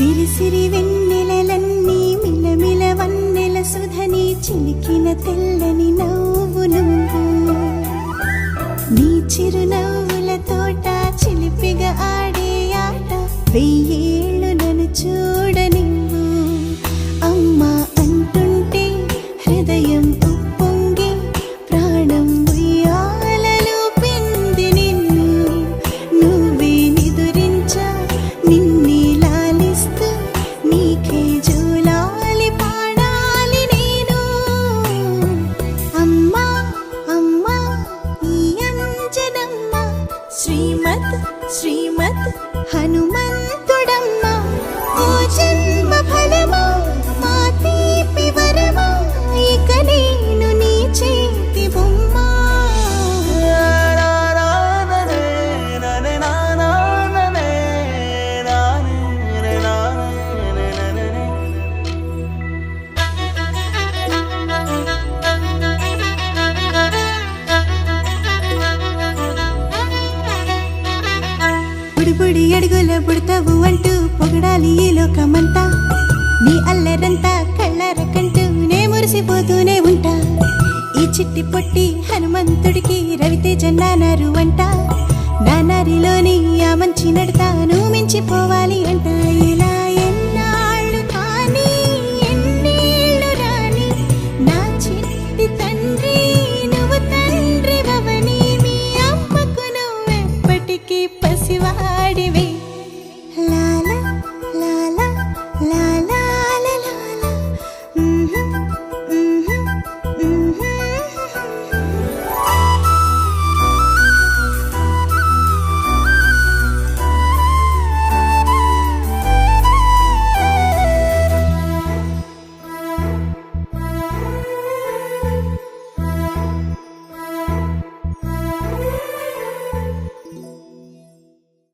సిరి సిరి వెన్నెలలన్నీ మిలమిల వన్నెల సుధని చిలికిన తెల్లని నవ్వు నువ్వు నీ చిరునవ్వుల తోట చిలిపిగా ఆడే ఆట వెయ్యేళ్ళు నన్ను చూడనివ్వు అమ్మా అంటుంటే హృదయం ఉప్పొంగి ప్రాణం ఉయ్యాలలో పింది నిన్ను నువ్వే నిదురించా నిన్నే లాలిస్తూ నీకే జోలాలి పాడాలి నేను అమ్మా అమ్మా ఈ అంజనమ్మ శ్రీమత్ శ్రీమత్ హనుమంతుడమ్మ ఓ జన్మ ఫలమా మా తీపి వరమా ఇక నేను నీ చేతి బొమ్మ బుడి అడుగుల బుడతావు అంటూ పొగడాలి ఈ లోకమంతా నీ అల్లరంతా కళ్ళారకంటూ నే మురిసిపోతూనే ఉంటా ఈ చిట్టి పొట్టి హనుమంతుడికి రవితేజ నానారు అంట నానారిలోని ఆ మంచి నడతాను మించిపోవాలి అంట ఇలా ఎన్నాళ్ళు కానీ ఎన్నేళ్ళు రాని నా చిట్టి తండ్రి నువ్వు తండ్రి భవని మీ అమ్మకు నువ్వెప్పటికీ పసివాడివే